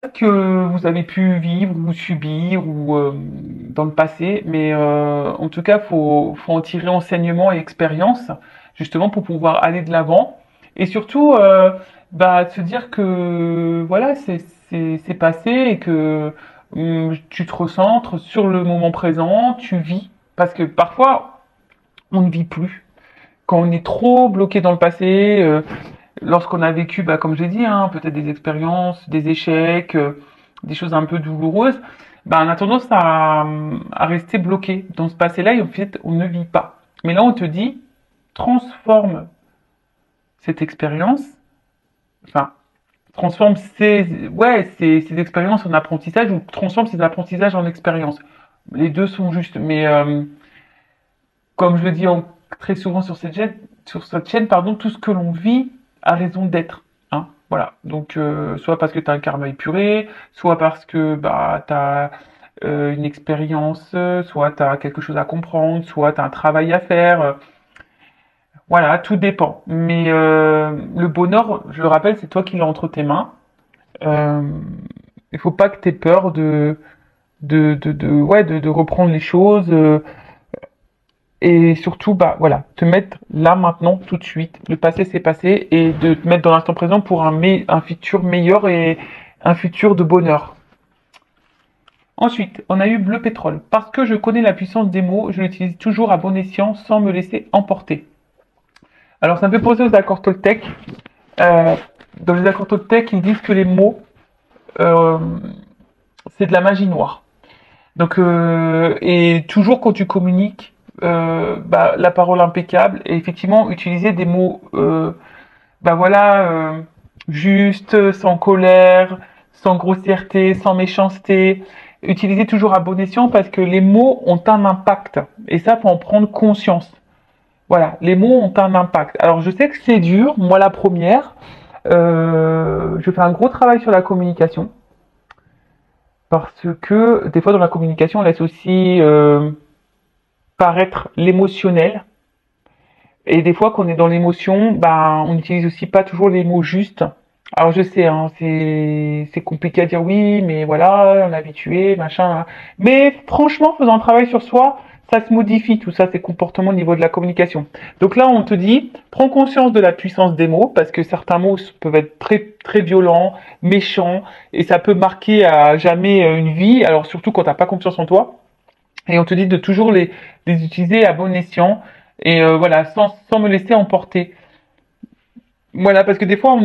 que vous avez pu vivre ou subir ou dans le passé, mais en tout cas, faut en tirer enseignement et expérience, justement pour pouvoir aller de l'avant et surtout se dire que voilà, c'est passé et que tu te recentres sur le moment présent, tu vis, parce que parfois on ne vit plus. Quand on est trop bloqué dans le passé, lorsqu'on a vécu, comme je l'ai dit, hein, peut-être des expériences, des échecs, des choses un peu douloureuses, on a tendance à rester bloqué dans ce passé-là et en fait, on ne vit pas. Mais là, on te dit, transforme cette expérience, enfin, transforme ces expériences en apprentissage ou transforme ces apprentissages en expérience. Les deux sont justes, mais comme je le dis très souvent sur cette chaîne, pardon, tout ce que l'on vit a raison d'être. Hein, voilà. Donc, soit parce que tu as un karma épuré, soit parce que tu as une expérience, soit tu as quelque chose à comprendre, soit tu as un travail à faire. Voilà, tout dépend. Mais le bonheur, je le rappelle, c'est toi qui l'as entre tes mains. Euh, il faut pas que tu aies peur de reprendre les choses. Et surtout, voilà, te mettre là, maintenant, tout de suite. Le passé, c'est passé. Et de te mettre dans l'instant présent pour un futur meilleur et un futur de bonheur. Ensuite, on a eu bleu pétrole. Parce que je connais la puissance des mots, je l'utilise toujours à bon escient sans me laisser emporter. Alors, ça me fait penser aux accords Toltec. Euh, dans les accords Toltec, ils disent que les mots, euh, c'est de la magie noire. Donc, et toujours quand tu communiques, la parole impeccable et effectivement utiliser des mots voilà, juste, sans colère, sans grossièreté, sans méchanceté. Utilisez toujours à bon escient parce que les mots ont un impact. Et ça, faut en prendre conscience. Voilà, les mots ont un impact. Alors, je sais que c'est dur, moi la première. Je fais un gros travail sur la communication parce que des fois dans la communication, on laisse aussi paraître l'émotionnel. Et des fois, quand on est dans l'émotion, on n'utilise aussi pas toujours les mots justes. Alors je sais, hein, c'est compliqué à dire oui, mais voilà, on est habitué, machin. Mais franchement, faisant un travail sur soi, ça se modifie tout ça, ces comportements au niveau de la communication. Donc là, on te dit, prends conscience de la puissance des mots, parce que certains mots peuvent être très très violents, méchants, et ça peut marquer à jamais une vie. Alors surtout quand t'as pas confiance en toi. Et on te dit de toujours les utiliser à bon escient et voilà, sans me laisser emporter. Voilà, parce que des fois,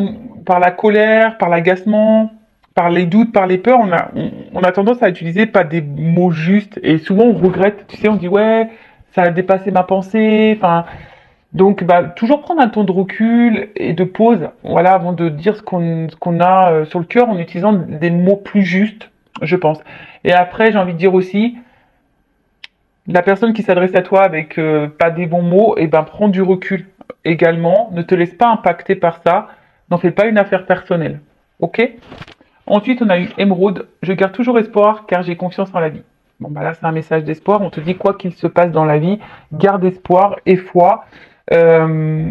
par la colère, par l'agacement, par les doutes, par les peurs, on a tendance à utiliser pas des mots justes et souvent on regrette. Tu sais, on dit ouais, ça a dépassé ma pensée. Enfin, donc toujours prendre un temps de recul et de pause, voilà, avant de dire ce qu'on a sur le cœur en utilisant des mots plus justes, je pense. Et après, j'ai envie de dire aussi, la personne qui s'adresse à toi avec pas des bons mots, prends du recul également. Ne te laisse pas impacter par ça. N'en fais pas une affaire personnelle. Ok. Ensuite, on a eu Émeraude. Je garde toujours espoir car j'ai confiance en la vie. Bon, là, c'est un message d'espoir. On te dit quoi qu'il se passe dans la vie, garde espoir et foi. Euh,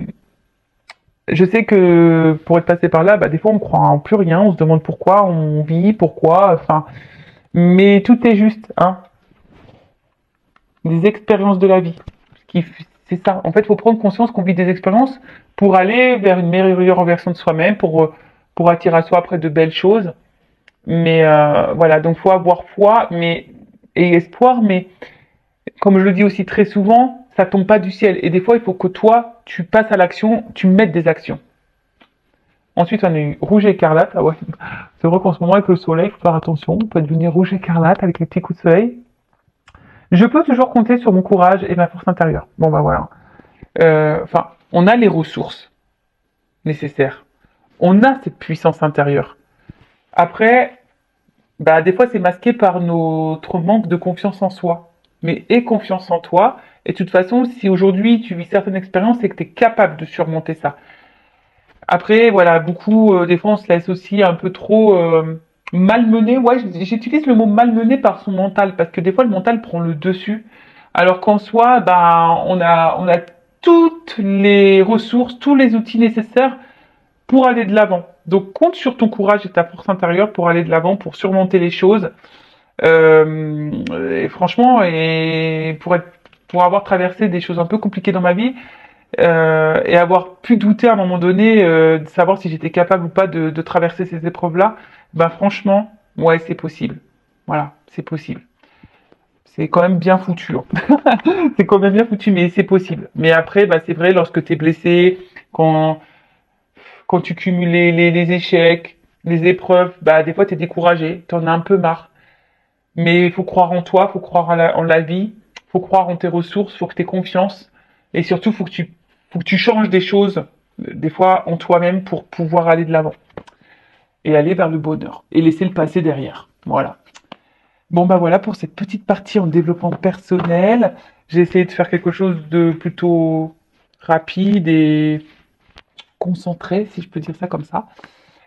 je sais que pour être passé par là, des fois, on croit en plus rien. On se demande pourquoi on vit, pourquoi. Enfin, mais tout est juste, hein. Des expériences de la vie. C'est ça. En fait, il faut prendre conscience qu'on vit des expériences pour aller vers une meilleure version de soi-même, pour attirer à soi après de belles choses. Mais voilà, donc faut avoir foi et espoir, mais comme je le dis aussi très souvent, ça tombe pas du ciel. Et des fois, il faut que toi, tu passes à l'action, tu mettes des actions. Ensuite, on a eu rouge écarlate. Ah ouais, c'est vrai qu'en ce moment, avec le soleil, il faut faire attention. On peut devenir rouge écarlate avec les petits coups de soleil. Je peux toujours compter sur mon courage et ma force intérieure. Bon, voilà. On a les ressources nécessaires. On a cette puissance intérieure. Après, des fois, c'est masqué par notre manque de confiance en soi. Mais aie confiance en toi. Et de toute façon, si aujourd'hui tu vis certaines expériences, c'est que tu es capable de surmonter ça. Après, voilà, beaucoup, des fois, on se laisse aussi un peu trop malmener. Ouais, j'utilise le mot malmener par son mental, parce que des fois, le mental prend le dessus. Alors qu'en soi, on a toutes les ressources, tous les outils nécessaires pour aller de l'avant. Donc compte sur ton courage et ta force intérieure pour aller de l'avant, pour surmonter les choses. Et franchement, pour avoir traversé des choses un peu compliquées dans ma vie, et avoir pu douter à un moment donné, de savoir si j'étais capable ou pas de traverser ces épreuves-là, ben franchement, ouais, c'est possible. Voilà, c'est possible. C'est quand même bien foutu, hein. C'est quand même bien foutu, mais c'est possible. Mais après, bah, c'est vrai, lorsque tu es blessé, quand, quand tu cumules les échecs, les épreuves, bah, des fois, tu es découragé, tu en as un peu marre. Mais il faut croire en toi, faut croire en la vie, faut croire en tes ressources, faut que tu aies confiance. Et surtout, faut que tu changes des choses, des fois, en toi-même pour pouvoir aller de l'avant. Et aller vers le bonheur. Et laisser le passé derrière. Voilà. Bon, bah voilà pour cette petite partie en développement personnel. J'ai essayé de faire quelque chose de plutôt rapide et concentré, si je peux dire ça comme ça.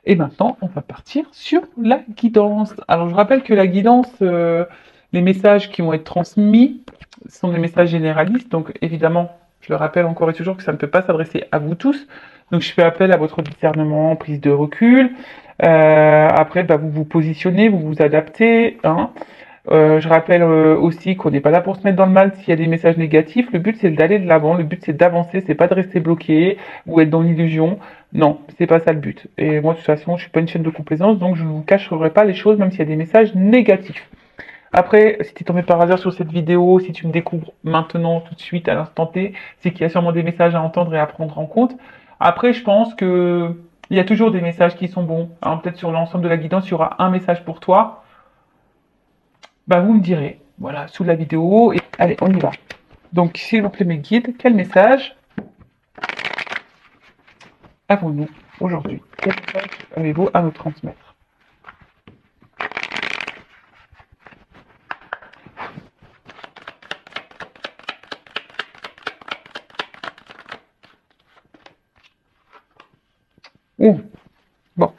Et maintenant, on va partir sur la guidance. Alors, je rappelle que la guidance, les messages qui vont être transmis sont des messages généralistes. Donc, évidemment, je le rappelle encore et toujours que ça ne peut pas s'adresser à vous tous. Donc, je fais appel à votre discernement, prise de recul. Après, bah, vous vous positionnez, vous vous adaptez, hein. Je rappelle aussi qu'on n'est pas là pour se mettre dans le mal s'il y a des messages négatifs. Le but c'est d'aller de l'avant, le but c'est d'avancer, c'est pas de rester bloqué ou être dans l'illusion. Non, c'est pas ça le but. Et moi de toute façon, je suis pas une chaîne de complaisance, donc je ne vous cacherai pas les choses même s'il y a des messages négatifs. Après, si tu es tombé par hasard sur cette vidéo, si tu me découvres maintenant, tout de suite, à l'instant T, c'est qu'il y a sûrement des messages à entendre et à prendre en compte. Après, je pense que il y a toujours des messages qui sont bons. Alors, peut-être sur l'ensemble de la guidance, il y aura un message pour toi. Bah, vous me direz, voilà, sous la vidéo. Et allez, on y va. Donc, s'il vous plaît, mes guides, quel message avons-nous aujourd'hui? Quel message avez-vous à nous transmettre? Ouh, bon.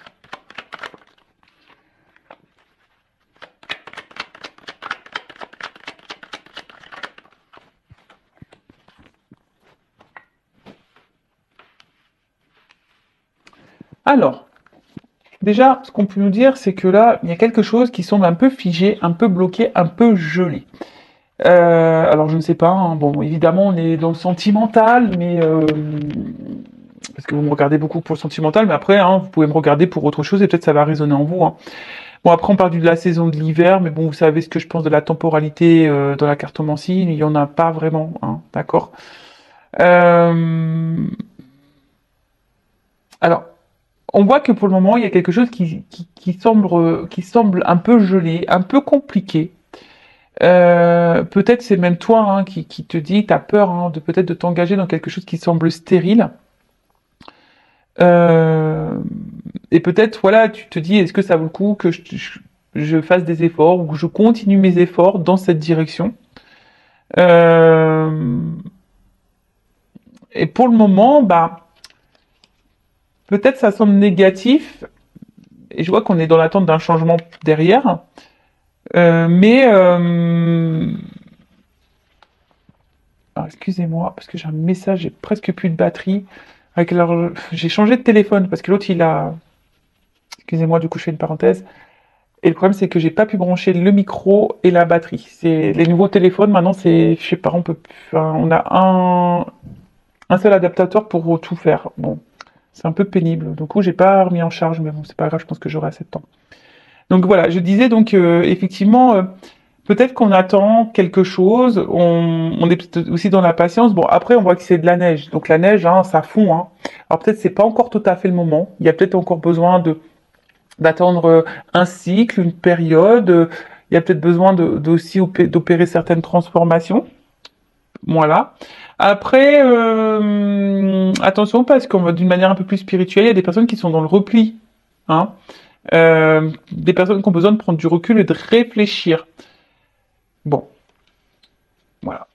Alors, déjà, ce qu'on peut nous dire, c'est que là, il y a quelque chose qui semble un peu figé, un peu bloqué, un peu gelé. Alors, je ne sais pas, hein, bon, évidemment, on est dans le sentimental, mais parce que vous me regardez beaucoup pour le sentimental, mais après, hein, vous pouvez me regarder pour autre chose et peut-être ça va résonner en vous, hein. Bon, après, on parle de la saison de l'hiver, mais bon, vous savez ce que je pense de la temporalité dans la cartomancie, il n'y en a pas vraiment, hein, d'accord. Euh, alors, on voit que pour le moment, il y a quelque chose qui semble un peu gelé, un peu compliqué. Peut-être c'est même toi hein, qui te dit, t'as peur hein, de peut-être de t'engager dans quelque chose qui semble stérile. Euh, et peut-être, voilà, tu te dis, est-ce que ça vaut le coup que je fasse des efforts ou que je continue mes efforts dans cette direction? Euh, et pour le moment, bah, peut-être ça semble négatif, et je vois qu'on est dans l'attente d'un changement derrière, mais alors, excusez-moi, parce que j'ai un message, j'ai presque plus de batterie. Alors, j'ai changé de téléphone parce que l'autre il a. Excusez-moi, du coup je fais une parenthèse. Et le problème c'est que j'ai pas pu brancher le micro et la batterie. C'est les nouveaux téléphones maintenant, c'est, je sais pas, enfin, on a un seul adaptateur pour tout faire. Bon, c'est un peu pénible. Du coup, j'ai pas remis en charge, mais bon, c'est pas grave, je pense que j'aurai assez de temps. Donc voilà, je disais donc effectivement, peut-être qu'on attend quelque chose, on est peut-être aussi dans la patience. Bon, après, on voit que c'est de la neige, donc la neige, hein, ça fond, hein. Alors peut-être c'est pas encore tout à fait le moment. Il y a peut-être encore besoin de d'attendre un cycle, une période. Il y a peut-être besoin d'aussi d'opérer certaines transformations. Voilà. Après, attention parce qu'on va d'une manière un peu plus spirituelle, il y a des personnes qui sont dans le repli, hein. Des personnes qui ont besoin de prendre du recul et de réfléchir. Bon, voilà.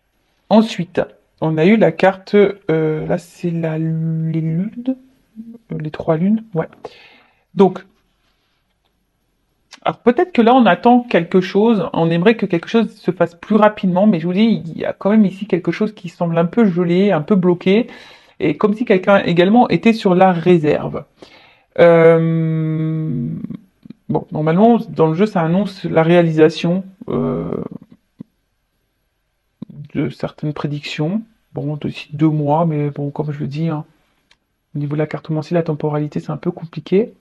Ensuite, on a eu la carte, là c'est les lunes, les trois lunes, ouais. Donc, alors peut-être que là on attend quelque chose, on aimerait que quelque chose se fasse plus rapidement, mais je vous dis, il y a quand même ici quelque chose qui semble un peu gelé, un peu bloqué, et comme si quelqu'un également était sur la réserve. Euh, bon, normalement, dans le jeu, ça annonce la réalisation de certaines prédictions. Bon, d'ici 2 mois, mais bon, comme je le dis, hein, au niveau de la cartomancie, la temporalité, c'est un peu compliqué.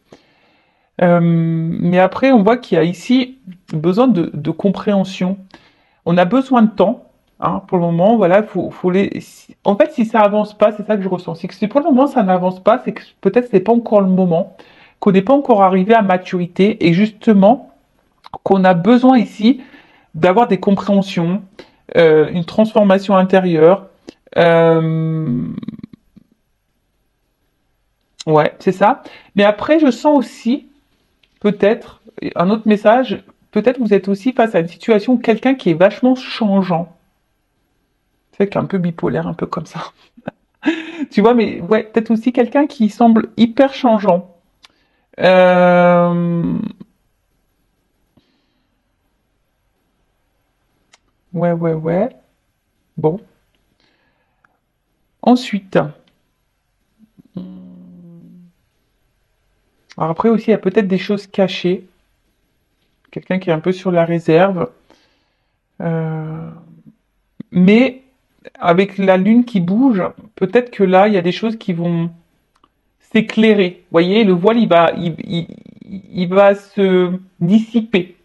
Mais après, on voit qu'il y a ici besoin de compréhension. On a besoin de temps, hein, pour le moment, voilà, en fait, si ça avance pas, c'est ça que je ressens. C'est que si pour le moment ça n'avance pas, c'est que peut-être c'est pas encore le moment, qu'on n'est pas encore arrivé à maturité, et justement, qu'on a besoin ici d'avoir des compréhensions, une transformation intérieure. Euh, ouais, c'est ça. Mais après, je sens aussi, peut-être, un autre message, peut-être vous êtes aussi face à une situation, quelqu'un qui est vachement changeant. C'est qu'un peu bipolaire, un peu comme ça. Tu vois, mais ouais, peut-être aussi quelqu'un qui semble hyper changeant. Euh, ouais, ouais, ouais. Bon. Ensuite, alors après aussi, il y a peut-être des choses cachées. Quelqu'un qui est un peu sur la réserve. Euh, mais avec la lune qui bouge, peut-être que là, il y a des choses qui vont s'éclairer. Vous voyez, le voile, il va se dissiper.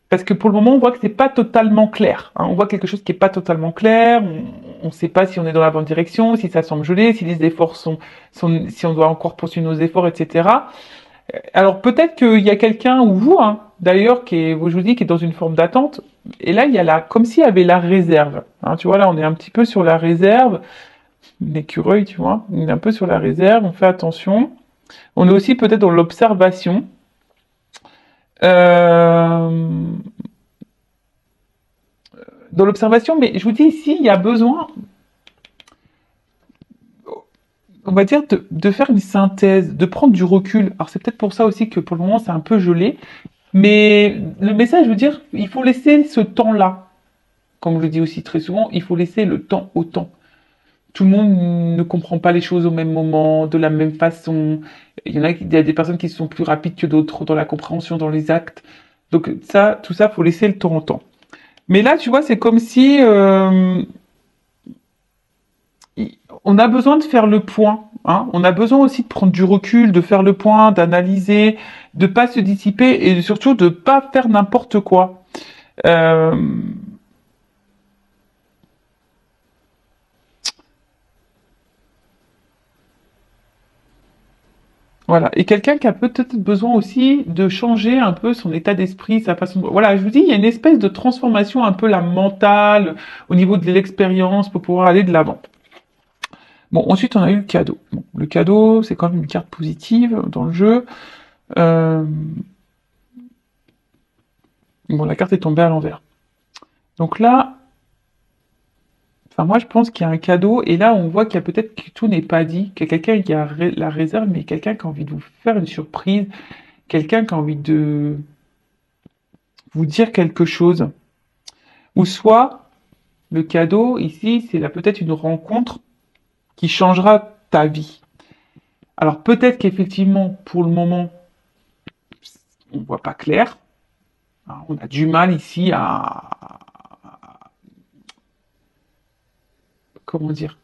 Parce que pour le moment, on voit que c'est pas totalement clair, hein. On voit quelque chose qui est pas totalement clair. On ne sait pas si on est dans la bonne direction, si ça semble gelé, si les efforts si on doit encore poursuivre nos efforts, etc. Alors peut-être qu'il y a quelqu'un ou vous, hein, d'ailleurs, je vous dis, qui est dans une forme d'attente. Et là, il y a comme s'il y avait la réserve, hein. Tu vois, là, on est un petit peu sur la réserve, l'écureuil, tu vois. On est un peu sur la réserve. On fait attention. On est aussi peut-être dans l'observation. Euh, dans l'observation, mais je vous dis ici, il y a besoin, on va dire, de faire une synthèse, de prendre du recul. Alors c'est peut-être pour ça aussi que pour le moment c'est un peu gelé, mais le message veut dire, il faut laisser ce temps-là. Comme je le dis aussi très souvent, il faut laisser le temps au temps. Tout le monde ne comprend pas les choses au même moment, de la même façon. Il y a des personnes qui sont plus rapides que d'autres dans la compréhension, dans les actes. Donc ça, tout ça, faut laisser le temps au temps. Mais là, tu vois, c'est comme si on a besoin de faire le point, hein. On a besoin aussi de prendre du recul, de faire le point, d'analyser, de pas se dissiper et surtout de pas faire n'importe quoi. Euh, voilà. Et quelqu'un qui a peut-être besoin aussi de changer un peu son état d'esprit, sa façon Voilà, je vous dis, il y a une espèce de transformation un peu la mentale, au niveau de l'expérience, pour pouvoir aller de l'avant. Bon, ensuite, on a eu le cadeau. Bon, le cadeau, c'est quand même une carte positive dans le jeu. Euh, bon, la carte est tombée à l'envers. Donc là, enfin, moi, je pense qu'il y a un cadeau, et là, on voit qu'il y a peut-être que tout n'est pas dit, qu'il y a quelqu'un qui a la réserve, mais quelqu'un qui a envie de vous faire une surprise, quelqu'un qui a envie de vous dire quelque chose. Ou soit, le cadeau, ici, c'est là peut-être une rencontre qui changera ta vie. Alors, peut-être qu'effectivement, pour le moment, on ne voit pas clair, hein. On a du mal ici comment dire,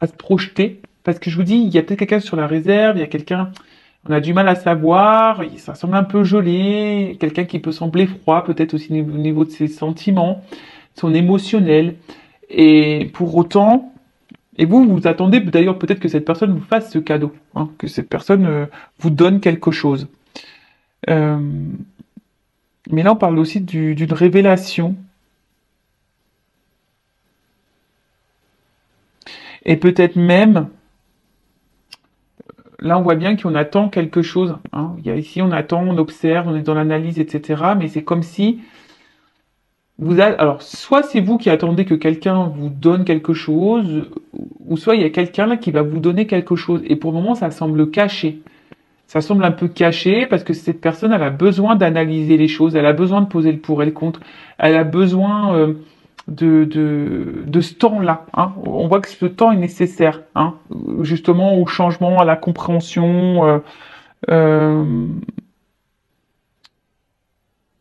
à se projeter. Parce que je vous dis, il y a peut-être quelqu'un sur la réserve, il y a quelqu'un, on a du mal à savoir, ça semble un peu gelé, quelqu'un qui peut sembler froid, peut-être aussi au niveau de ses sentiments, son émotionnel. Et pour autant, et vous, vous attendez d'ailleurs peut-être que cette personne vous fasse ce cadeau, hein, que cette personne vous donne quelque chose. Euh, mais là, on parle aussi d'une révélation. Et peut-être même, là, on voit bien qu'on attend quelque chose, hein. Il y a ici, on attend, on observe, on est dans l'analyse, etc. Mais c'est comme si alors, soit c'est vous qui attendez que quelqu'un vous donne quelque chose, ou soit il y a quelqu'un là qui va vous donner quelque chose. Et pour le moment, ça semble caché. Ça semble un peu caché parce que cette personne, elle a besoin d'analyser les choses, elle a besoin de poser le pour et le contre, elle a besoin de ce temps-là. Hein. On voit que ce temps est nécessaire, hein, justement au changement, à la compréhension. Euh,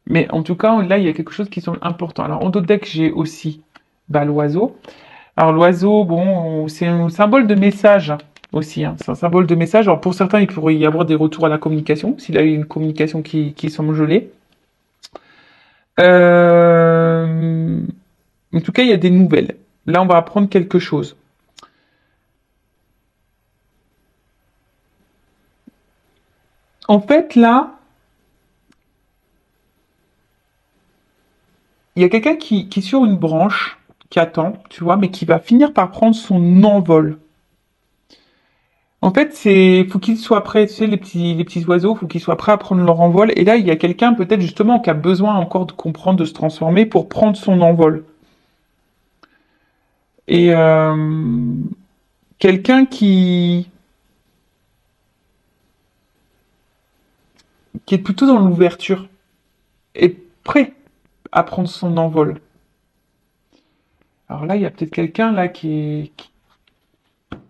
mais en tout cas, là, il y a quelque chose qui semble important. Alors, en d'autres decks, j'ai aussi bah, l'oiseau. Alors, l'oiseau, bon, c'est un symbole de message aussi. Hein. C'est un symbole de message. Alors, pour certains, il pourrait y avoir des retours à la communication, s'il a eu une communication qui semble gelée. Euh, En tout cas, il y a des nouvelles. Là, on va apprendre quelque chose. En fait, là, il y a quelqu'un qui est sur une branche, qui attend, tu vois, mais qui va finir par prendre son envol. En fait, faut qu'ils soient prêts, tu sais, les petits oiseaux, faut qu'ils soient prêts à prendre leur envol. Et là, il y a quelqu'un peut-être justement qui a besoin encore de comprendre, de se transformer pour prendre son envol. Et quelqu'un qui est plutôt dans l'ouverture, est prêt à prendre son envol. Alors là, il y a peut-être quelqu'un là qui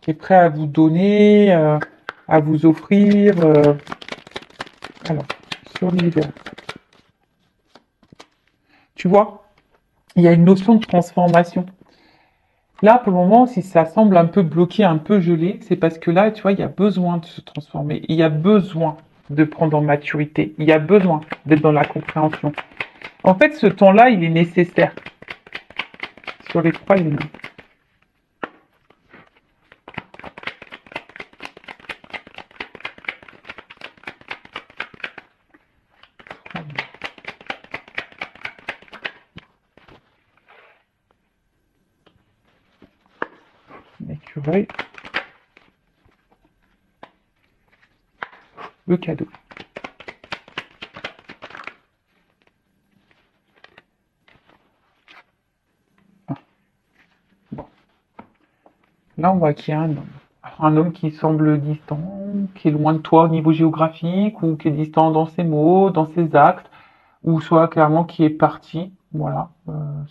est prêt à vous donner, à vous offrir. Alors, sur l'univers. Tu vois, il y a une notion de transformation. Là, pour le moment, si ça semble un peu bloqué, un peu gelé, c'est parce que là, tu vois, il y a besoin de se transformer. Il y a besoin de prendre en maturité. Il y a besoin d'être dans la compréhension. En fait, ce temps-là, il est nécessaire. Sur les trois lignes. L'écureuil, le cadeau. Ah, bon. Là, on voit qu'il y a un homme. Alors, un homme qui semble distant, qui est loin de toi au niveau géographique, ou qui est distant dans ses mots, dans ses actes, ou soit clairement qui est parti. Voilà,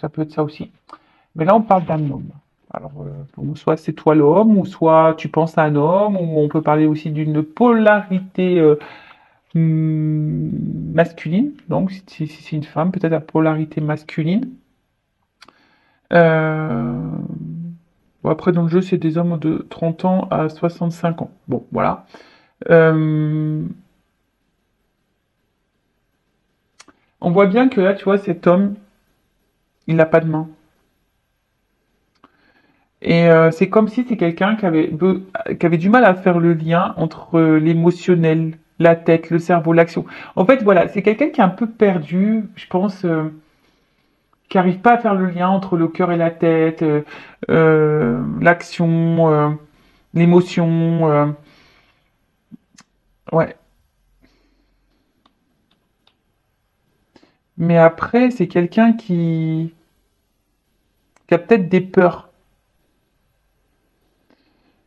ça peut être ça aussi. Mais là, on parle d'un homme. Alors, bon, soit c'est toi l'homme, ou soit tu penses à un homme, ou on peut parler aussi d'une polarité masculine. Donc, si c'est une femme, peut-être la polarité masculine. Euh, bon, après, dans le jeu, c'est des hommes de 30 ans à 65 ans. Bon, voilà. Euh, on voit bien que là, tu vois, cet homme, il n'a pas de main. Et c'est comme si c'est quelqu'un qui avait du mal à faire le lien entre l'émotionnel, la tête, le cerveau, l'action. En fait, voilà, c'est quelqu'un qui est un peu perdu, je pense, qui n'arrive pas à faire le lien entre le cœur et la tête, l'action, l'émotion. Ouais. Mais après, c'est quelqu'un qui a peut-être des peurs,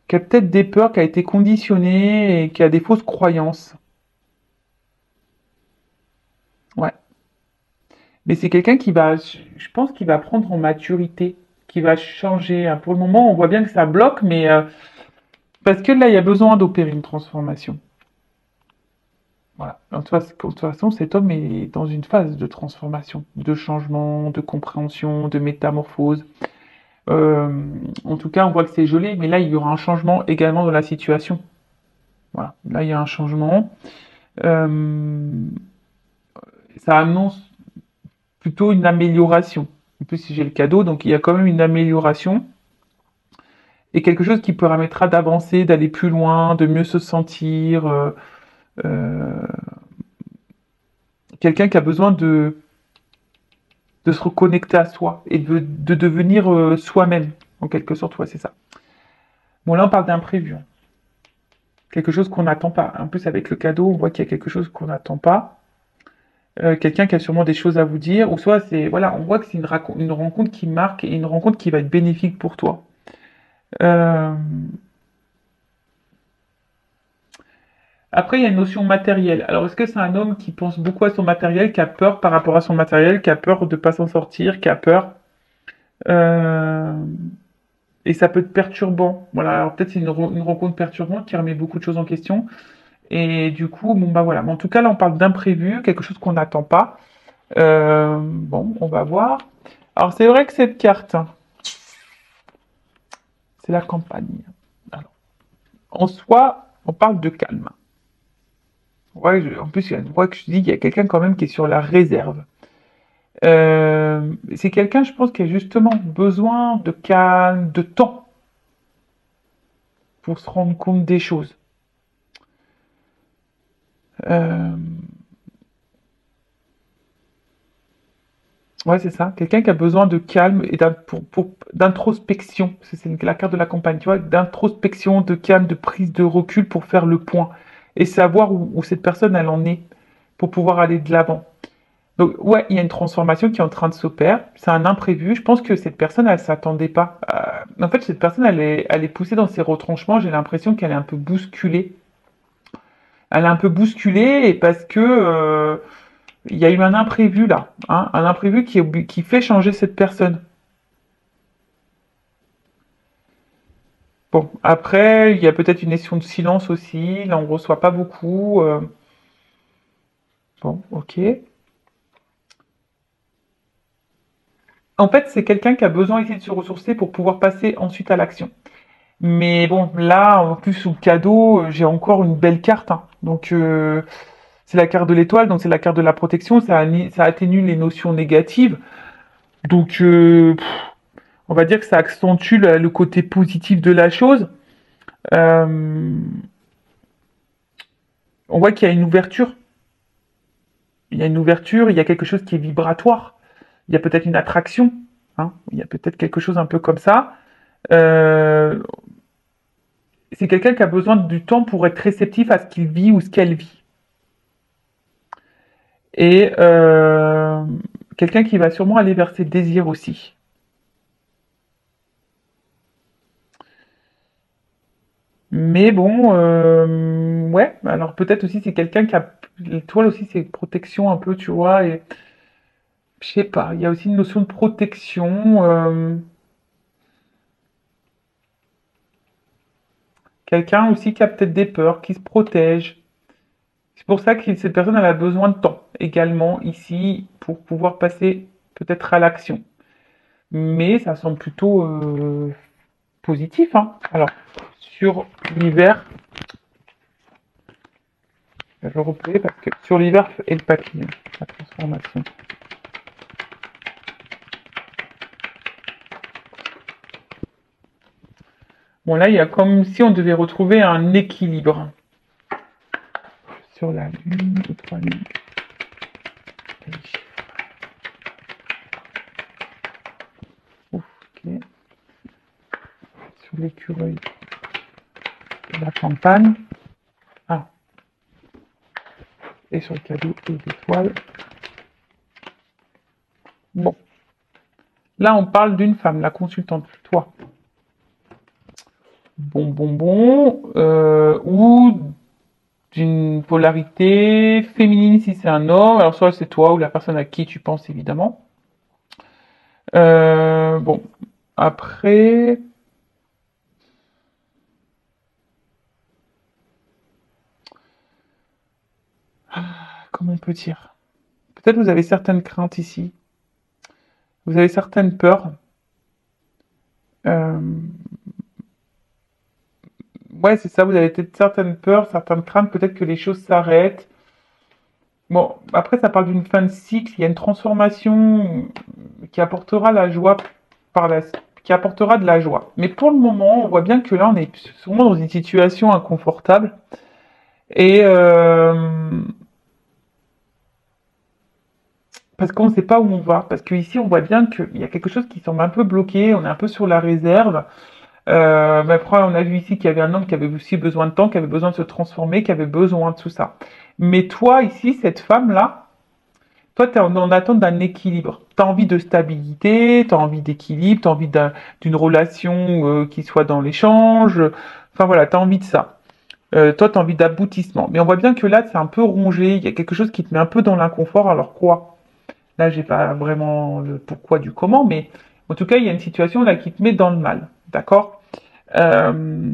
qui a peut-être des peurs, qui a été conditionné et qui a des fausses croyances. Ouais. Mais c'est quelqu'un qui va, je pense qu'il va prendre en maturité, qui va changer. Pour le moment, on voit bien que ça bloque, mais parce que là, il y a besoin d'opérer une transformation. Voilà. De toute façon, cet homme est dans une phase de transformation, de changement, de compréhension, de métamorphose. Euh, En tout cas, on voit que c'est gelé, mais là, il y aura un changement également dans la situation. Voilà. Là, il y a un changement. Euh, Ça annonce plutôt une amélioration. En plus, si j'ai le cadeau, donc il y a quand même une amélioration et quelque chose qui permettra d'avancer, d'aller plus loin, de mieux se sentir. Euh, Quelqu'un qui a besoin de se reconnecter à soi et de devenir soi-même, en quelque sorte, ouais, c'est ça. Bon, là, on parle d'imprévu, hein. Quelque chose qu'on n'attend pas. En plus, avec le cadeau, on voit qu'il y a quelque chose qu'on n'attend pas. Quelqu'un qui a sûrement des choses à vous dire, ou soit c'est, voilà, on voit que c'est une rencontre qui marque et une rencontre qui va être bénéfique pour toi. Euh, Après, il y a une notion matérielle. Alors, est-ce que c'est un homme qui pense beaucoup à son matériel, qui a peur par rapport à son matériel, qui a peur de ne pas s'en sortir, qui a peur? Euh, et ça peut être perturbant. Voilà, alors peut-être c'est une rencontre perturbante qui remet beaucoup de choses en question. Et du coup, bon bah voilà. Mais en tout cas, là, on parle d'imprévu, quelque chose qu'on n'attend pas. Bon, on va voir. Alors c'est vrai que cette carte, c'est la campagne. Alors, en soi, on parle de calme. Ouais, en plus, il y a une fois que je dis qu'il y a quelqu'un quand même qui est sur la réserve. C'est quelqu'un, je pense, qui a justement besoin de calme, de temps pour se rendre compte des choses. Euh, ouais, c'est ça. Quelqu'un qui a besoin de calme et d'introspection. C'est la carte de la campagne, tu vois, d'introspection, de calme, de prise de recul pour faire le point et savoir où cette personne, elle en est pour pouvoir aller de l'avant. Donc, ouais, il y a une transformation qui est en train de s'opérer. C'est un imprévu. Je pense que cette personne, elle s'attendait pas. En fait, cette personne, elle est poussée dans ses retranchements. J'ai l'impression qu'elle est un peu bousculée. Elle est un peu bousculée et parce que il y a eu un imprévu là, hein, un imprévu qui fait changer cette personne. Bon, après, il y a peut-être une notion de silence aussi. Là, on reçoit pas beaucoup. Bon, ok. En fait, c'est quelqu'un qui a besoin ici de se ressourcer pour pouvoir passer ensuite à l'action. Mais bon, là, en plus, sous le cadeau, j'ai encore une belle carte, hein. Donc, c'est la carte de l'étoile, donc c'est la carte de la protection, ça atténue les notions négatives. Donc, on va dire que ça accentue le côté positif de la chose. Euh, on voit qu'il y a une ouverture. Il y a une ouverture, il y a quelque chose qui est vibratoire. Il y a peut-être une attraction, hein. Il y a peut-être quelque chose un peu comme ça. Euh, c'est quelqu'un qui a besoin du temps pour être réceptif à ce qu'il vit ou ce qu'elle vit. Et quelqu'un qui va sûrement aller vers ses désirs aussi. Mais bon, ouais, alors peut-être aussi c'est quelqu'un qui a, l'étoile aussi c'est protection un peu, tu vois, et je sais pas, il y a aussi une notion de protection, quelqu'un aussi qui a peut-être des peurs, qui se protège. C'est pour ça que cette personne elle a besoin de temps également ici pour pouvoir passer peut-être à l'action. Mais ça semble plutôt positif, hein. Alors, sur l'hiver, je vais replay parce que sur l'hiver et le papillon, la transformation. Bon, là, il y a comme si on devait retrouver un équilibre sur la lune, les trois lunes, les chiffres. Ouf, ok. Sur l'écureuil de la campagne. Ah, et sur le cadeau des étoiles. Bon, là, on parle d'une femme, la consultante, toi. Bon, bon, bon. Ou d'une polarité féminine si c'est un homme. Alors, soit c'est toi ou la personne à qui tu penses, évidemment. Bon, après, comment on peut dire? Peut-être vous avez certaines craintes ici. Vous avez certaines peurs. Euh, ouais, c'est ça, vous avez peut-être certaines peurs, certaines craintes, peut-être que les choses s'arrêtent. Bon, après, ça parle d'une fin de cycle, il y a une transformation qui apportera la joie par la, qui apportera de la joie. Mais pour le moment, on voit bien que là, on est sûrement dans une situation inconfortable. Et parce qu'on ne sait pas où on va. Parce qu'ici, on voit bien qu'il y a quelque chose qui semble un peu bloqué, on est un peu sur la réserve. Mais après, on a vu ici qu'il y avait un homme qui avait aussi besoin de temps, qui avait besoin de se transformer, qui avait besoin de tout ça. Mais toi, ici, cette femme-là, toi, tu es en attente d'un équilibre. Tu as envie de stabilité, tu as envie d'équilibre, tu as envie d'une relation qui soit dans l'échange. Enfin voilà, tu as envie de ça. Toi, tu as envie d'aboutissement. Mais on voit bien que là, c'est un peu rongé. Il y a quelque chose qui te met un peu dans l'inconfort. Alors quoi? Là, j'ai pas vraiment le pourquoi du comment, mais En tout cas, il y a une situation là qui te met dans le mal, d'accord? Euh,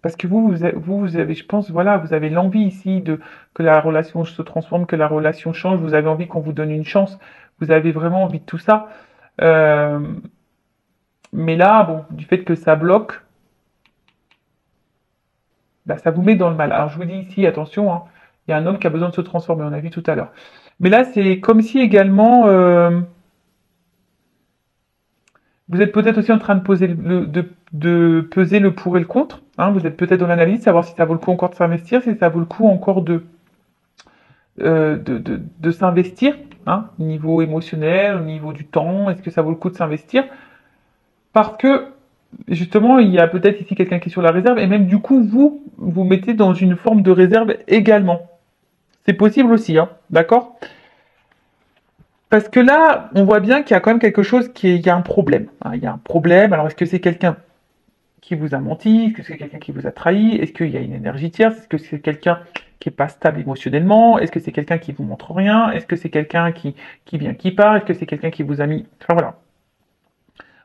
Parce que vous avez, je pense, voilà, vous avez l'envie ici de que la relation se transforme, que la relation change. Vous avez envie qu'on vous donne une chance. Vous avez vraiment envie de tout ça. Euh, mais là, bon, du fait que ça bloque, bah, ça vous met dans le mal. Alors je vous dis ici, attention, hein, il y a un homme qui a besoin de se transformer. On a vu tout à l'heure. Mais là, c'est comme si également vous êtes peut-être aussi en train de de peser le pour et le contre. Hein. Vous êtes peut-être dans l'analyse, savoir si ça vaut le coup encore de s'investir, si ça vaut le coup encore de s'investir, hein, au niveau émotionnel, au niveau du temps, est-ce que ça vaut le coup de s'investir? Parce que, justement, il y a peut-être ici quelqu'un qui est sur la réserve, et même du coup, vous, vous mettez dans une forme de réserve également. C'est possible aussi, hein, d'accord? Parce que là, on voit bien qu'il y a quand même quelque chose il y a un problème. Hein, il y a un problème, alors est-ce que c'est quelqu'un qui vous a menti? Est-ce que c'est quelqu'un qui vous a trahi? Est-ce qu'il y a une énergie tierce? Est-ce que c'est quelqu'un qui est pas stable émotionnellement? Est-ce que c'est quelqu'un qui vous montre rien? Est-ce que c'est quelqu'un qui vient, qui part? Est-ce que c'est quelqu'un qui vous a mis... Enfin voilà.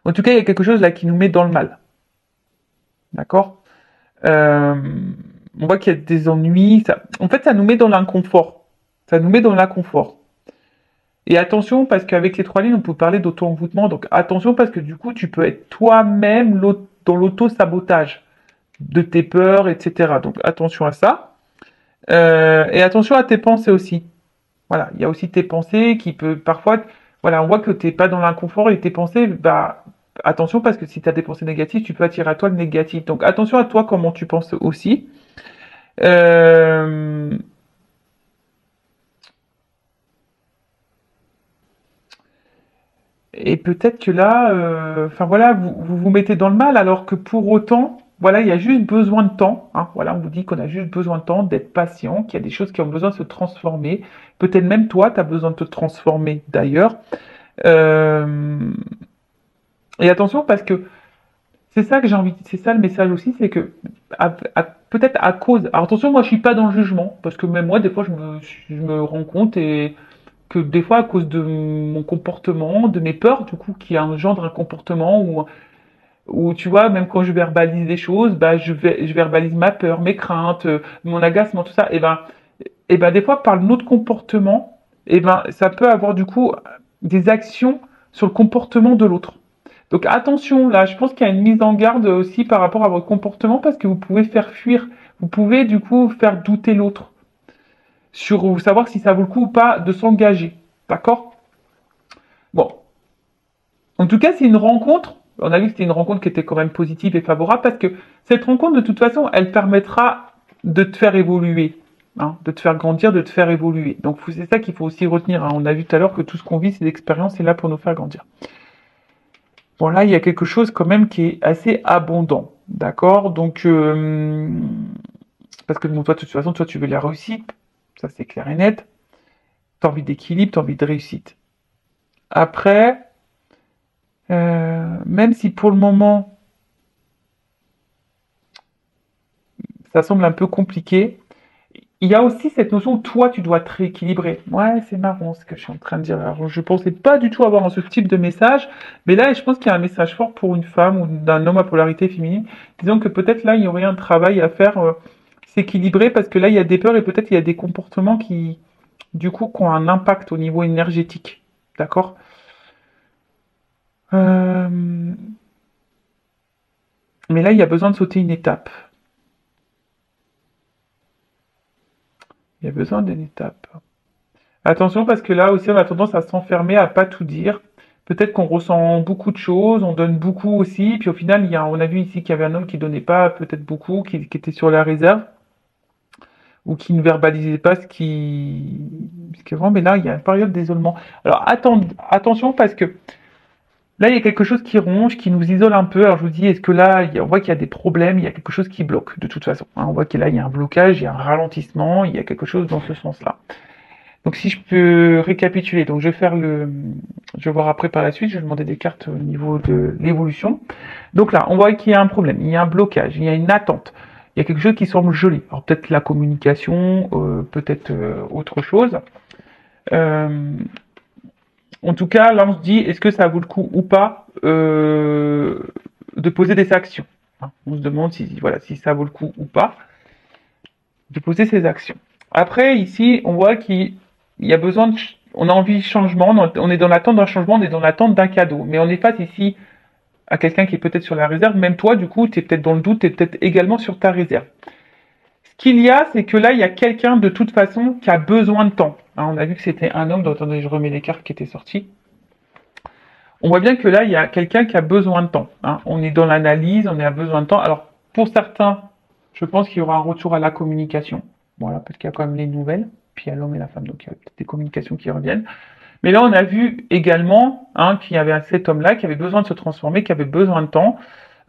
En tout cas, il y a quelque chose là qui nous met dans le mal. D'accord? Euh, on voit qu'il y a des ennuis. En fait, ça nous met dans l'inconfort. Ça nous met dans l'inconfort. Et attention, parce qu'avec les trois lignes, on peut parler d'auto-envoûtement. Donc attention, parce que du coup, tu peux être toi-même dans l'auto-sabotage de tes peurs, etc. Donc attention à ça. Et attention à tes pensées aussi. Voilà, il y a aussi tes pensées qui peuvent parfois... Voilà, on voit que tu n'es pas dans l'inconfort et tes pensées, bah attention parce que si tu as des pensées négatives, tu peux attirer à toi le négatif. Donc attention à toi comment tu penses aussi. Euh, Et peut-être que là, enfin voilà, vous mettez dans le mal, alors que pour autant, voilà, il y a juste besoin de temps. Hein, voilà, on vous dit qu'on a juste besoin de temps, d'être patient, qu'il y a des choses qui ont besoin de se transformer. Peut-être même toi, tu as besoin de te transformer d'ailleurs. Euh, et attention, parce que c'est ça que j'ai envie, c'est ça le message aussi, c'est que peut-être à cause. Alors attention, moi je suis pas dans le jugement, parce que même moi, des fois, je me rends compte et que des fois, à cause de mon comportement, de mes peurs, du coup, qui engendrent un comportement où tu vois, même quand je verbalise des choses, bah, je verbalise ma peur, mes craintes, mon agacement, tout ça. Et ben, des fois, par notre comportement, et ben, ça peut avoir du coup des actions sur le comportement de l'autre. Donc attention, là, je pense qu'il y a une mise en garde aussi par rapport à votre comportement parce que vous pouvez faire fuir, vous pouvez du coup faire douter l'autre sur savoir si ça vaut le coup ou pas de s'engager. D'accord? Bon, en tout cas, c'est une rencontre. On a vu que c'était une rencontre qui était quand même positive et favorable parce que cette rencontre, de toute façon, elle permettra de te faire évoluer, hein, de te faire grandir, de te faire évoluer. Donc c'est ça qu'il faut aussi retenir. Hein. On a vu tout à l'heure que tout ce qu'on vit, c'est l'expérience, c'est là pour nous faire grandir. Bon, là, il y a quelque chose quand même qui est assez abondant. D'accord? Donc, parce que bon, toi, de toute façon, toi, tu veux la réussite. Ça, c'est clair et net. Tu as envie d'équilibre, tu as envie de réussite. Après, même si pour le moment, ça semble un peu compliqué, il y a aussi cette notion où toi, tu dois te rééquilibrer. Ouais, c'est marrant ce que je suis en train de dire. Alors, je pensais pas du tout avoir ce type de message, mais là, je pense qu'il y a un message fort pour une femme ou d'un homme à polarité féminine. Disons que peut-être là, il y aurait un travail à faire, s'équilibrer, parce que là, il y a des peurs et peut-être il y a des comportements qui, du coup, qui ont un impact au niveau énergétique. D'accord? Euh, mais là, il y a besoin de sauter une étape. Il y a besoin d'une étape. Attention parce que là aussi on a tendance à s'enfermer, à pas tout dire. Peut-être qu'on ressent beaucoup de choses, on donne beaucoup aussi, puis au final on a vu ici qu'il y avait un homme qui donnait pas peut-être beaucoup, qui était sur la réserve ou qui ne verbalisait pas ce qui est vraiment. Mais là il y a une période d'isolement. Alors attention parce que là il y a quelque chose qui ronge, qui nous isole un peu. Alors je vous dis, est-ce que là on voit qu'il y a des problèmes, il y a quelque chose qui bloque de toute façon. Hein. On voit que là il y a un blocage, il y a un ralentissement, il y a quelque chose dans ce sens-là. Donc si je peux récapituler, donc je vais voir après par la suite, je vais demander des cartes au niveau de l'évolution. Donc là, on voit qu'il y a un problème, il y a un blocage, il y a une attente, il y a quelque chose qui semble joli. Alors peut-être la communication, peut-être autre chose. Euh, En tout cas, là, on se dit, est-ce que ça vaut le coup ou pas de poser des actions? Hein, on se demande si, voilà, si ça vaut le coup ou pas de poser ces actions. Après, ici, on voit qu'il y a besoin de, on a envie de changement, on est dans l'attente d'un changement, on est dans l'attente d'un cadeau. Mais on est face ici à quelqu'un qui est peut-être sur la réserve. Même toi, du coup, tu es peut-être dans le doute, tu es peut-être également sur ta réserve. Ce qu'il y a, c'est que là, il y a quelqu'un de toute façon qui a besoin de temps. Hein, on a vu que c'était un homme, donc attendez, je remets les cartes qui étaient sorties. On voit bien que là, il y a quelqu'un qui a besoin de temps. Hein. On est dans l'analyse, on a besoin de temps. Alors, pour certains, je pense qu'il y aura un retour à la communication. Voilà, parce qu'il y a quand même les nouvelles. Puis il y a l'homme et la femme, donc il y a peut-être des communications qui reviennent. Mais là, on a vu également qu'il y avait cet homme-là qui avait besoin de se transformer, qui avait besoin de temps.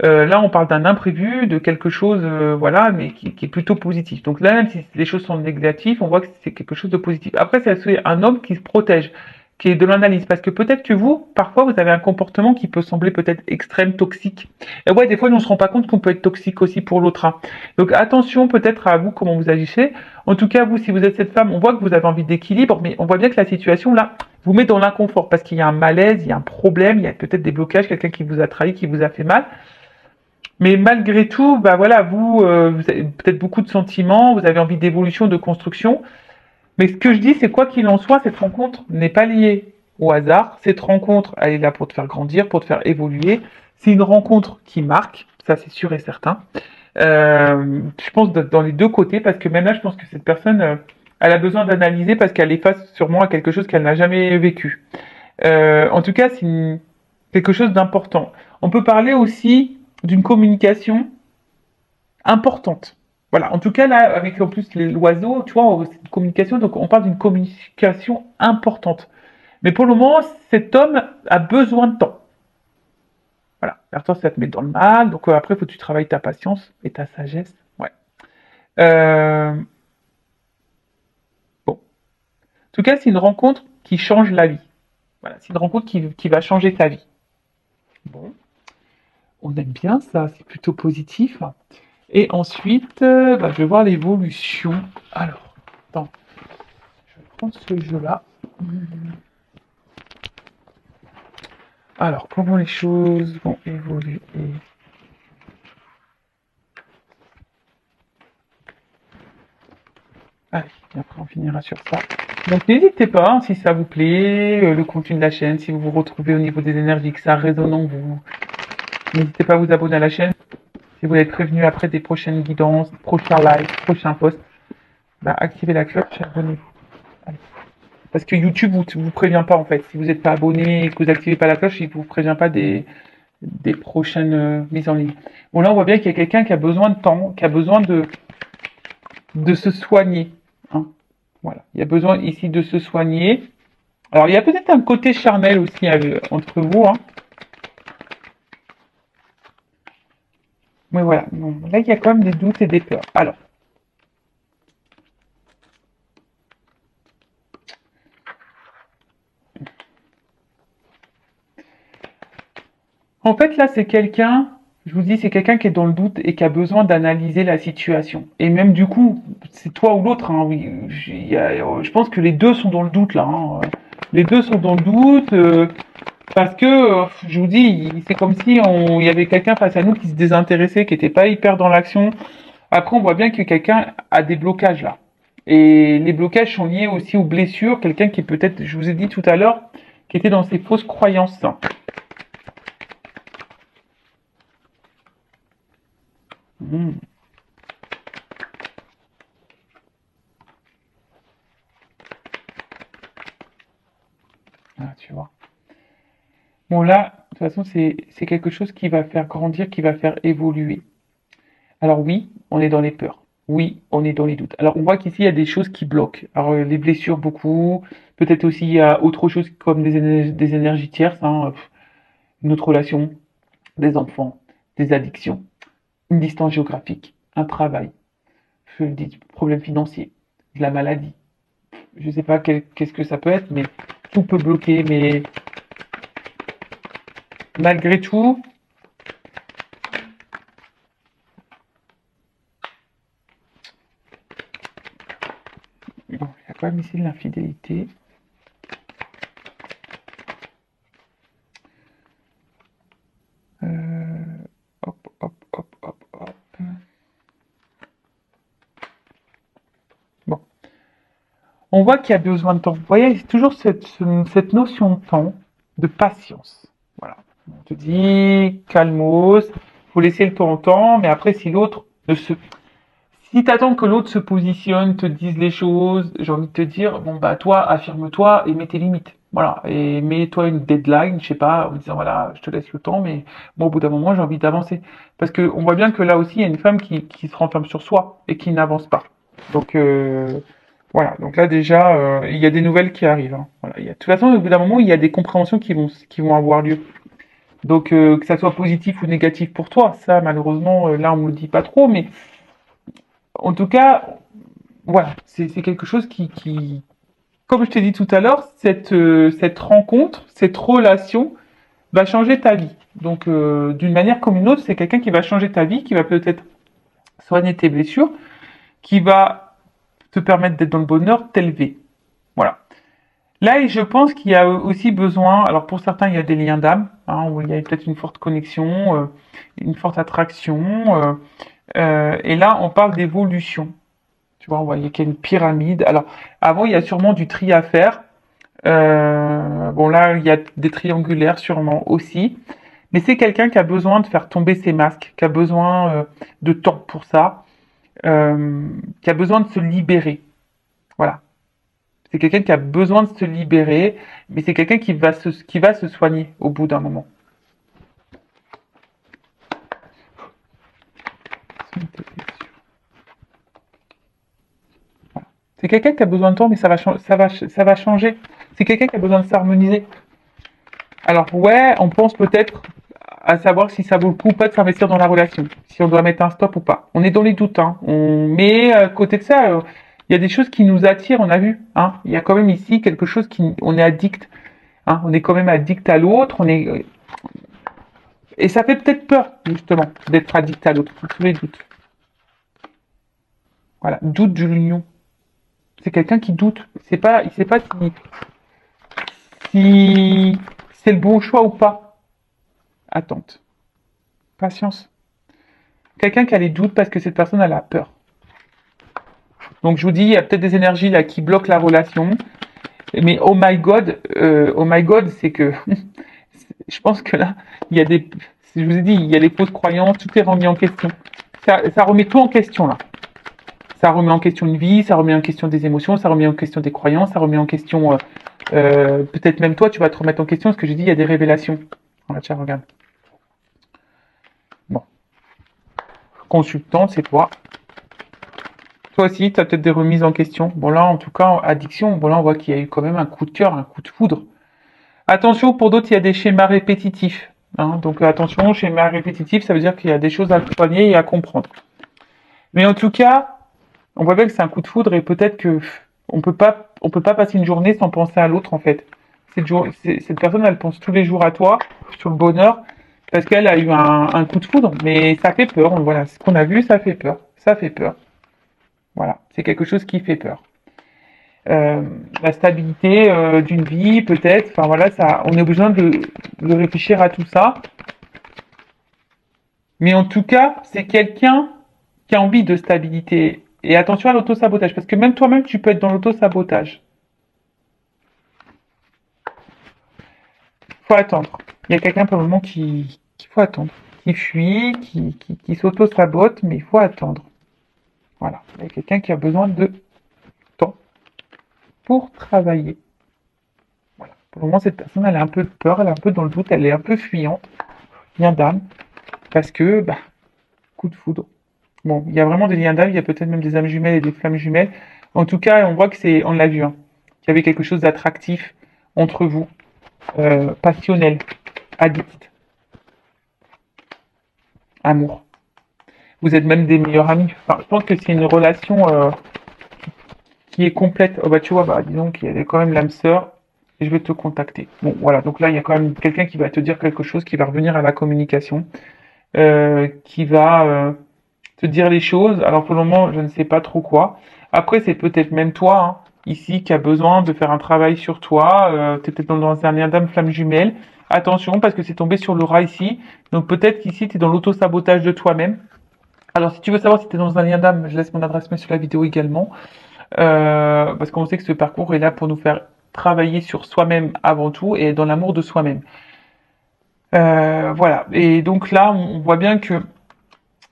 Là, on parle d'un imprévu, de quelque chose, voilà, mais qui est plutôt positif. Donc là, même si les choses sont négatives, on voit que c'est quelque chose de positif. Après, c'est un homme qui se protège, qui est de l'analyse, parce que peut-être que vous, parfois, vous avez un comportement qui peut sembler peut-être extrême, toxique. Et ouais, des fois, on se rend pas compte qu'on peut être toxique aussi pour l'autre. Hein. Donc attention peut-être à vous, comment vous agissez. En tout cas, vous, si vous êtes cette femme, on voit que vous avez envie d'équilibre, mais on voit bien que la situation, là, vous met dans l'inconfort, parce qu'il y a un malaise, il y a un problème, il y a peut-être des blocages, quelqu'un qui vous a trahi, qui vous a fait mal. Mais malgré tout, bah voilà, vous avez peut-être beaucoup de sentiments, vous avez envie d'évolution, de construction. Mais ce que je dis, c'est quoi qu'il en soit, cette rencontre n'est pas liée au hasard. Cette rencontre, elle est là pour te faire grandir, pour te faire évoluer. C'est une rencontre qui marque, ça c'est sûr et certain. Je pense dans les deux côtés, parce que même là, je pense que cette personne, elle a besoin d'analyser parce qu'elle est face sûrement à quelque chose qu'elle n'a jamais vécu. En tout cas, quelque chose d'important. On peut parler aussi d'une communication importante. Voilà. En tout cas, là, avec en plus l'oiseau, tu vois, c'est une communication, donc on parle d'une communication importante. Mais pour le moment, cet homme a besoin de temps. Voilà. Alors toi, ça te met dans le mal, donc après, il faut que tu travailles ta patience et ta sagesse. Ouais. Euh, bon. En tout cas, c'est une rencontre qui change la vie. Voilà. C'est une rencontre qui va changer ta vie. Bon. On aime bien ça, c'est plutôt positif. Et ensuite, bah, je vais voir l'évolution. Alors, attends, je vais prendre ce jeu-là. Alors, comment les choses vont évoluer? Allez, et après on finira sur ça. Donc n'hésitez pas, hein, si ça vous plaît, le contenu de la chaîne, si vous vous retrouvez au niveau des énergies, que ça résonne en vous, n'hésitez pas à vous abonner à la chaîne. Si vous voulez être prévenu après des prochaines guidances, prochains lives, prochains posts, bah, activez la cloche et abonnez-vous. Allez. Parce que YouTube vous prévient pas en fait. Si vous n'êtes pas abonné et que vous n'activez pas la cloche, il vous prévient pas des prochaines mises en ligne. Bon là on voit bien qu'il y a quelqu'un qui a besoin de temps, qui a besoin de se soigner. Hein. Voilà. Il y a besoin ici de se soigner. Alors il y a peut-être un côté charnel aussi entre vous. Hein. Mais voilà. Non. Là il y a quand même des doutes et des peurs. Alors. En fait, là, c'est quelqu'un, je vous dis, c'est quelqu'un qui est dans le doute et qui a besoin d'analyser la situation. Et même du coup, c'est toi ou l'autre. Hein, oui, je pense que les deux sont dans le doute là. Hein. Les deux sont dans le doute parce que, je vous dis, c'est comme si il y avait quelqu'un face à nous qui se désintéressait, qui n'était pas hyper dans l'action. Après, on voit bien que quelqu'un a des blocages là. Et les blocages sont liés aussi aux blessures. Quelqu'un qui peut-être, je vous ai dit tout à l'heure, qui était dans ses fausses croyances. Hmm. Ah, tu vois. Bon, là, de toute façon, c'est quelque chose qui va faire grandir, qui va faire évoluer. Alors oui, on est dans les peurs. Oui, on est dans les doutes. Alors on voit qu'ici, il y a des choses qui bloquent. Alors les blessures, beaucoup. Peut-être aussi, il y a autre chose comme des énergies tierces, hein, une autre relation, des enfants, des addictions, une distance géographique, un travail, je le dis, problème financier, de la maladie. Je sais pas qu'est-ce que ça peut être, mais tout peut bloquer. Mais malgré tout, bon, il y a quand même ici de l'infidélité. On voit qu'il y a besoin de temps. Vous voyez, c'est toujours cette notion de temps, de patience. Voilà. On te dit, calmos, faut laisser le temps au temps, mais après, si l'autre ne se... Si t'attends que l'autre se positionne, te dise les choses, j'ai envie de te dire, bon bah toi, affirme-toi et mets tes limites. Voilà. Et mets-toi une deadline, je sais pas, en disant voilà, je te laisse le temps, mais moi au bout d'un moment, j'ai envie d'avancer. Parce que on voit bien que là aussi, il y a une femme qui se renferme sur soi et qui n'avance pas. Donc voilà, donc là déjà, il y a des nouvelles qui arrivent, hein. Voilà, de toute façon, au bout d'un moment, il y a des compréhensions qui vont avoir lieu. Donc que ça soit positif ou négatif pour toi, ça malheureusement, là on me le dit pas trop, mais en tout cas, voilà, c'est quelque chose comme je t'ai dit tout à l'heure, cette rencontre, cette relation va changer ta vie. Donc d'une manière comme une autre, c'est quelqu'un qui va changer ta vie, qui va peut-être soigner tes blessures, qui va te permettre d'être dans le bonheur, t'élever. Voilà. Là, je pense qu'il y a aussi besoin, alors pour certains, il y a des liens d'âme, hein, où il y a peut-être une forte connexion, une forte attraction, et là, on parle d'évolution. Tu vois, on voit qu'il y a une pyramide. Alors, avant, il y a sûrement du tri à faire. Bon, là, il y a des triangulaires sûrement aussi. Mais c'est quelqu'un qui a besoin de faire tomber ses masques, qui a besoin de temps pour ça, qui a besoin de se libérer. Voilà. C'est quelqu'un qui a besoin de se libérer, mais c'est quelqu'un qui va se soigner au bout d'un moment. C'est quelqu'un qui a besoin de temps, mais ça va changer. C'est quelqu'un qui a besoin de s'harmoniser. Alors ouais, on pense peut-être à savoir si ça vaut le coup ou pas de s'investir dans la relation, si on doit mettre un stop ou pas. On est dans les doutes, hein. Mais à côté de ça, il y a des choses qui nous attirent, on a vu, hein. Il y a quand même ici quelque chose on est addict, hein. On est quand même addict à l'autre, et ça fait peut-être peur justement d'être addict à l'autre, tous les doutes. Voilà, doute de l'union. C'est quelqu'un qui doute. Il sait pas si c'est le bon choix ou pas. Attente, patience. Quelqu'un qui a les doutes parce que cette personne elle a peur. Donc je vous dis, il y a peut-être des énergies là qui bloquent la relation. Mais oh my God, c'est que je pense que là, il y a des, je vous ai dit, il y a des fausses croyances, tout est remis en question. Ça remet tout en question là. Ça remet en question une vie, ça remet en question des émotions, ça remet en question des croyances, ça remet en question, peut-être même toi, tu vas te remettre en question. Ce que j'ai dit, il y a des révélations. Voilà, tiens, regarde. Bon, consultant, c'est toi. Toi aussi, tu as peut-être des remises en question. Bon là, en tout cas, addiction, bon là, on voit qu'il y a eu quand même un coup de cœur, un coup de foudre. Attention, pour d'autres, il y a des schémas répétitifs, hein. Donc attention, schéma répétitif, ça veut dire qu'il y a des choses à soigner et à comprendre. Mais en tout cas, on voit bien que c'est un coup de foudre et peut-être que on peut pas passer une journée sans penser à l'autre en fait. Cette personne, elle pense tous les jours à toi, sur le bonheur, parce qu'elle a eu un coup de foudre. Mais ça fait peur. Voilà, ce qu'on a vu, ça fait peur. Ça fait peur. Voilà, c'est quelque chose qui fait peur. Euh, la stabilité d'une vie, peut-être. Enfin voilà, ça, on a besoin de réfléchir à tout ça. Mais en tout cas, c'est quelqu'un qui a envie de stabilité. Et attention à l'auto-sabotage, parce que même toi-même, tu peux être dans l'auto-sabotage. Faut attendre. Il y a quelqu'un pour le moment qu'il faut attendre, qui fuit, qui s'auto-sabote, mais il faut attendre. Voilà. Il y a quelqu'un qui a besoin de temps pour travailler. Voilà. Pour le moment, cette personne, elle a un peu de peur, elle est un peu dans le doute, elle est un peu fuyante, lien d'âme, parce que, bah, coup de foudre. Bon, il y a vraiment des liens d'âme, il y a peut-être même des âmes jumelles et des flammes jumelles. En tout cas, on voit que on l'a vu, hein, qu'il y avait quelque chose d'attractif entre vous, passionnel, addict, amour. Vous êtes même des meilleurs amis. Enfin, je pense que c'est une relation qui est complète. Oh bah tu vois, bah disons qu'il y a quand même l'âme sœur et je vais te contacter. Bon voilà, donc là il y a quand même quelqu'un qui va te dire quelque chose, qui va revenir à la communication, qui va te dire les choses. Alors pour le moment, je ne sais pas trop quoi. Après, c'est peut-être même toi, hein, ici, qui a besoin de faire un travail sur toi. Tu es peut-être dans un lien d'âme flamme jumelle. Attention, parce que c'est tombé sur le rat ici. Donc peut-être qu'ici, tu es dans l'auto-sabotage de toi-même. Alors si tu veux savoir si tu es dans un lien d'âme, je laisse mon adresse mail sur la vidéo également. parce qu'on sait que ce parcours est là pour nous faire travailler sur soi-même avant tout et dans l'amour de soi-même. Voilà. Et donc là, on voit bien que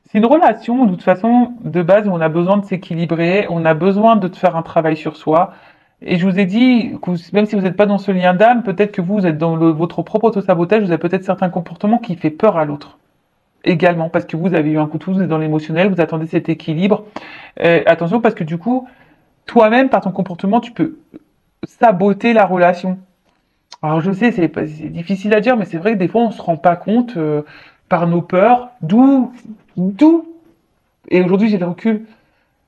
c'est une relation, de toute façon, de base, où on a besoin de s'équilibrer, on a besoin de faire un travail sur soi. Et je vous ai dit que même si vous n'êtes pas dans ce lien d'âme, peut-être que vous êtes dans votre propre auto-sabotage, vous avez peut-être certains comportements qui fait peur à l'autre. Également, parce que vous avez eu un coup de foudre, vous êtes dans l'émotionnel, vous attendez cet équilibre. Attention, parce que du coup, toi-même, par ton comportement, tu peux saboter la relation. Alors je sais, c'est difficile à dire, mais c'est vrai que des fois, on se rend pas compte par nos peurs, d'où, et aujourd'hui j'ai le recul,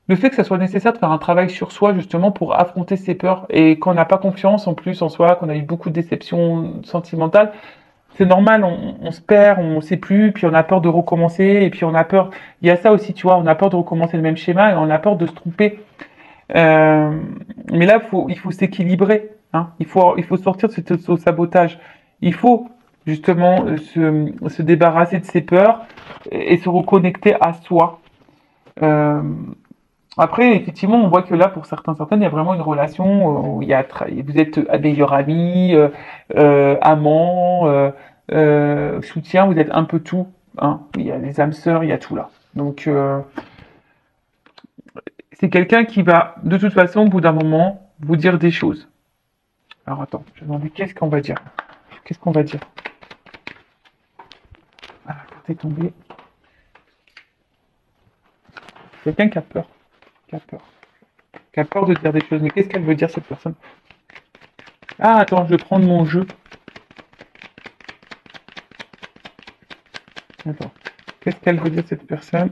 le fait que ça soit nécessaire de faire un travail sur soi justement pour affronter ses peurs et qu'on n'a pas confiance en plus en soi, qu'on a eu beaucoup de déceptions sentimentales, c'est normal, on se perd, on sait plus, puis on a peur de recommencer, et puis on a peur, il y a ça aussi, tu vois, on a peur de recommencer le même schéma et on a peur de se tromper. Euh, mais là, il faut s'équilibrer, hein. Il faut sortir de ce sabotage. Il faut justement se débarrasser de ses peurs et se reconnecter à soi. Euh, Après, effectivement, on voit que là, pour certaines, il y a vraiment une relation où il y a vous êtes meilleurs amis, amants, soutien, vous êtes un peu tout, hein. Il y a les âmes sœurs, il y a tout là. Donc, c'est quelqu'un qui va, de toute façon, au bout d'un moment, vous dire des choses. Alors, attends, je me demande qu'est-ce qu'on va dire. Qu'est-ce qu'on va dire? Ah, la carte est tombée. Quelqu'un qui a peur. Qui a peur. Qui a peur de dire des choses. Mais qu'est-ce qu'elle veut dire, cette personne? Ah, attends, je vais prendre mon jeu. Attends. Qu'est-ce qu'elle veut dire, cette personne?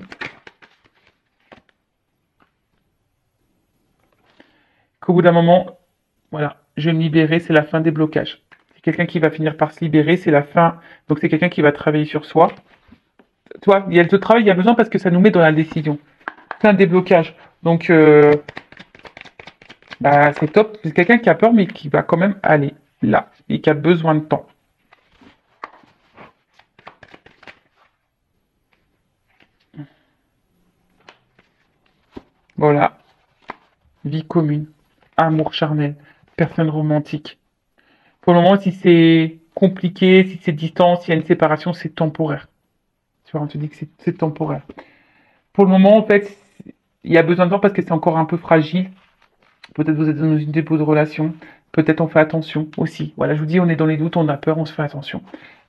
Qu'au bout d'un moment, voilà, je vais me libérer, c'est la fin des blocages. C'est quelqu'un qui va finir par se libérer, c'est la fin. Donc c'est quelqu'un qui va travailler sur soi. Toi, il y a ce travail, il y a besoin parce que ça nous met dans la décision. C'est un déblocage. Donc, bah, c'est top. C'est quelqu'un qui a peur, mais qui va quand même aller là et qui a besoin de temps. Voilà, vie commune, amour charnel, personne romantique. Pour le moment, si c'est compliqué, si c'est distant, s'il y a une séparation, c'est temporaire. Tu vois, on te dit que c'est temporaire. Pour le moment, en fait, il y a besoin de temps parce que c'est encore un peu fragile. Peut-être vous êtes dans une dépôt de relation. Peut-être on fait attention aussi. Voilà, je vous dis, on est dans les doutes, on a peur, on se fait attention.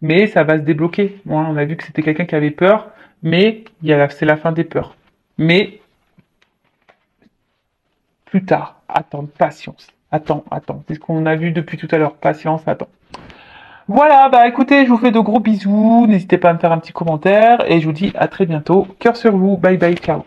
Mais ça va se débloquer. Moi, on a vu que c'était quelqu'un qui avait peur, mais c'est la fin des peurs. Mais plus tard, attends, patience. Attends, attends. C'est ce qu'on a vu depuis tout à l'heure. Patience, attends. Voilà, bah écoutez, je vous fais de gros bisous. N'hésitez pas à me faire un petit commentaire et je vous dis à très bientôt. Cœur sur vous. Bye bye, ciao.